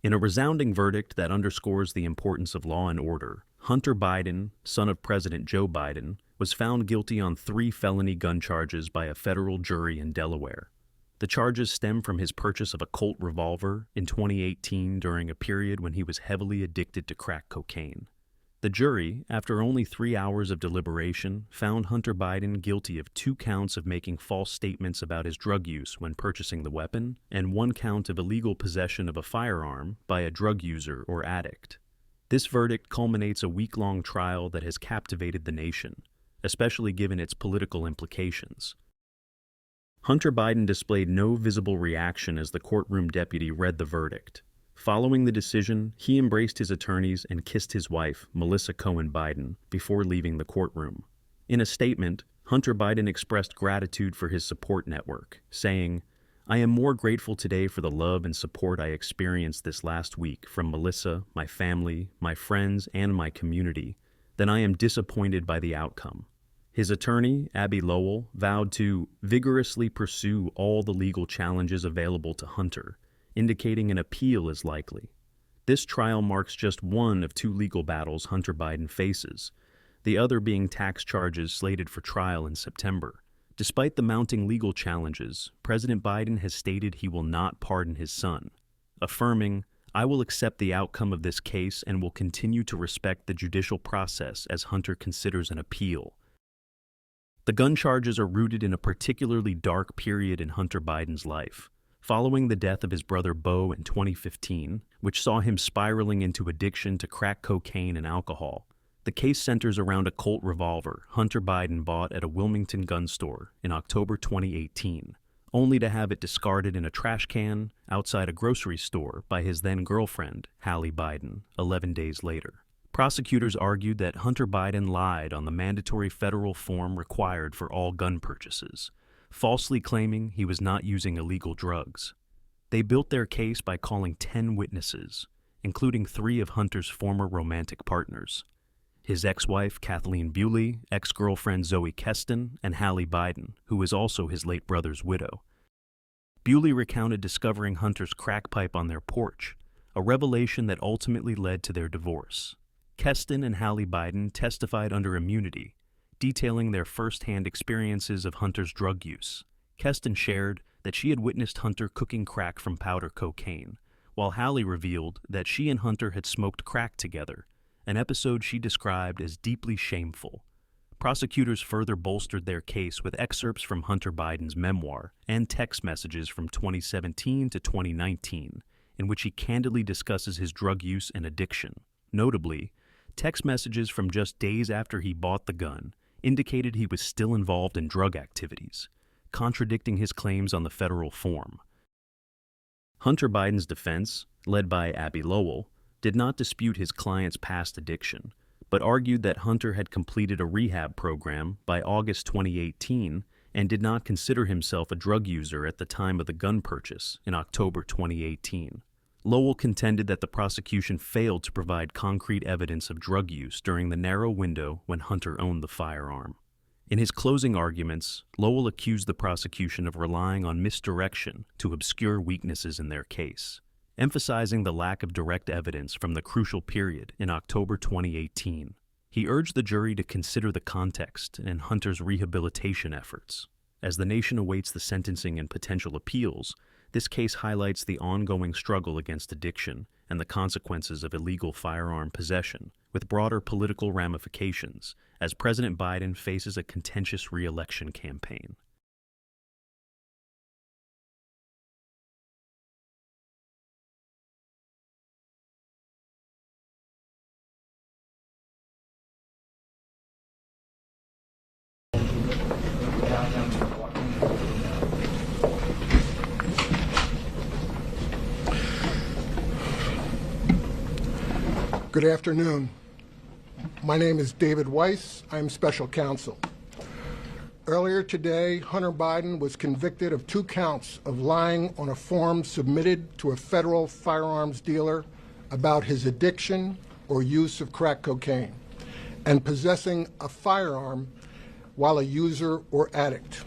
In a resounding verdict that underscores the importance of law and order, Hunter Biden, son of President Joe Biden, was found guilty on 3 felony gun charges by a federal jury in Delaware. The charges stem from his purchase of a Colt revolver in 2018 during a period when he was heavily addicted to crack cocaine. The jury, after only 3 hours of deliberation, found Hunter Biden guilty of 2 counts of making false statements about his drug use when purchasing the weapon, and 1 count of illegal possession of a firearm by a drug user or addict. This verdict culminates a week-long trial that has captivated the nation, especially given its political implications. Hunter Biden displayed no visible reaction as the courtroom deputy read the verdict. Following the decision, he embraced his attorneys and kissed his wife, Melissa Cohen Biden, before leaving the courtroom. In a statement, Hunter Biden expressed gratitude for his support network, saying, "I am more grateful today for the love and support I experienced this last week from Melissa, my family, my friends, and my community than I am disappointed by the outcome." His attorney, Abby Lowell, vowed to vigorously pursue all the legal challenges available to Hunter, indicating an appeal is likely. This trial marks just one of 2 legal battles Hunter Biden faces, the other being tax charges slated for trial in September. Despite the mounting legal challenges, President Biden has stated he will not pardon his son, affirming, "I will accept the outcome of this case and will continue to respect the judicial process as Hunter considers an appeal." The gun charges are rooted in a particularly dark period in Hunter Biden's life. Following the death of his brother Beau in 2015, which saw him spiraling into addiction to crack cocaine and alcohol, the case centers around a Colt revolver Hunter Biden bought at a Wilmington gun store in October 2018, only to have it discarded in a trash can outside a grocery store by his then-girlfriend, Hallie Biden, 11 days later. Prosecutors argued that Hunter Biden lied on the mandatory federal form required for all gun purchases, falsely claiming he was not using illegal drugs. They built their case by calling 10 witnesses, including 3 of Hunter's former romantic partners: his ex-wife Kathleen Bewley, ex-girlfriend Zoe Keston, and Hallie Biden, who was also his late brother's widow. Bewley recounted discovering Hunter's crack pipe on their porch, a revelation that ultimately led to their divorce. Keston and Hallie Biden testified under immunity, detailing their first-hand experiences of Hunter's drug use. Keston shared that she had witnessed Hunter cooking crack from powder cocaine, while Hallie revealed that she and Hunter had smoked crack together, an episode she described as deeply shameful. Prosecutors further bolstered their case with excerpts from Hunter Biden's memoir and text messages from 2017 to 2019, in which he candidly discusses his drug use and addiction. Notably, text messages from just days after he bought the gun indicated he was still involved in drug activities, contradicting his claims on the federal form. Hunter Biden's defense, led by Abby Lowell, did not dispute his client's past addiction, but argued that Hunter had completed a rehab program by August 2018 and did not consider himself a drug user at the time of the gun purchase in October 2018. Lowell contended that the prosecution failed to provide concrete evidence of drug use during the narrow window when Hunter owned the firearm. In his closing arguments, Lowell accused the prosecution of relying on misdirection to obscure weaknesses in their case, emphasizing the lack of direct evidence from the crucial period in October 2018. He urged the jury to consider the context and Hunter's rehabilitation efforts. As the nation awaits the sentencing and potential appeals, this case highlights the ongoing struggle against addiction and the consequences of illegal firearm possession, with broader political ramifications, as President Biden faces a contentious re-election campaign. Good afternoon. My name is David Weiss. I'm special counsel. Earlier today, Hunter Biden was convicted of 2 counts of lying on a form submitted to a federal firearms dealer about his addiction or use of crack cocaine and possessing a firearm while a user or addict.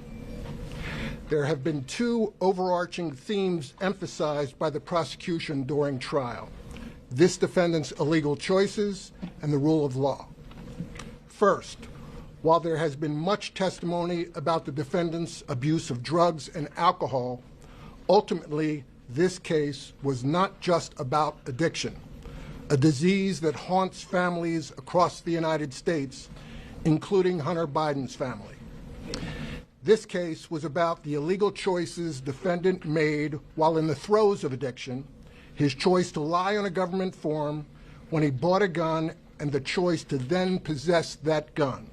There have been two overarching themes emphasized by the prosecution during trial: this defendant's illegal choices and the rule of law. First, while there has been much testimony about the defendant's abuse of drugs and alcohol, ultimately, this case was not just about addiction, a disease that haunts families across the United States, including Hunter Biden's family. This case was about the illegal choices defendant made while in the throes of addiction, his choice to lie on a government form when he bought a gun, and the choice to then possess that gun.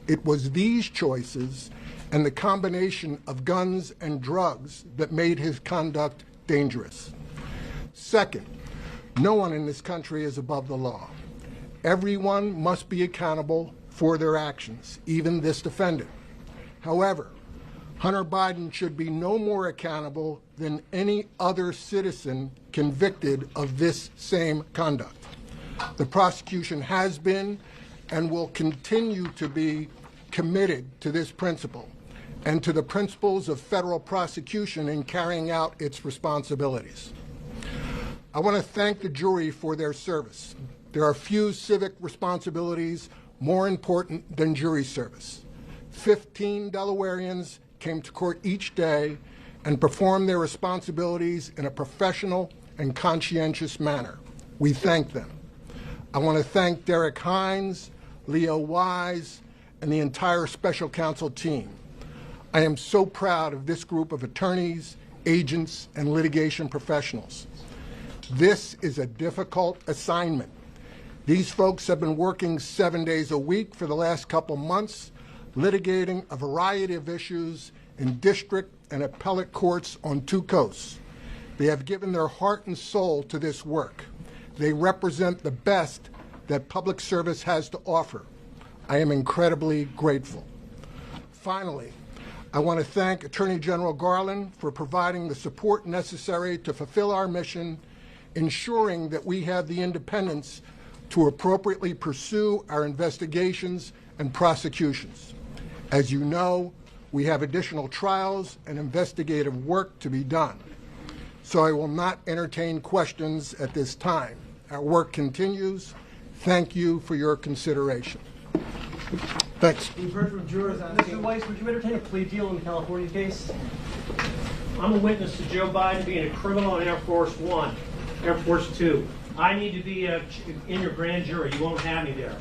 It was these choices and the combination of guns and drugs that made his conduct dangerous. Second, no one in this country is above the law. Everyone must be accountable for their actions, even this defendant. However, Hunter Biden should be no more accountable than any other citizen convicted of this same conduct. The prosecution has been and will continue to be committed to this principle and to the principles of federal prosecution in carrying out its responsibilities. I want to thank the jury for their service. There are few civic responsibilities more important than jury service. 15 Delawareans came to court each day and performed their responsibilities in a professional and conscientious manner. We thank them. I want to thank Derek Hines, Leo Wise, and the entire special counsel team. I am so proud of this group of attorneys, agents, and litigation professionals. This is a difficult assignment. These folks have been working 7 days a week for the last couple months, litigating a variety of issues in district and appellate courts on two coasts. They have given their heart and soul to this work. They represent the best that public service has to offer. I am incredibly grateful. Finally, I want to thank Attorney General Garland for providing the support necessary to fulfill our mission, ensuring that we have the independence to appropriately pursue our investigations and prosecutions. As you know, we have additional trials and investigative work to be done, so I will not entertain questions at this time. Our work continues. Thank you for your consideration. Thanks. We've heard from jurors on Mr. Weiss, would you entertain a plea deal in the California case? I'm a witness to Joe Biden being a criminal in Air Force One, Air Force Two. I need to be in your grand jury. You won't have me there.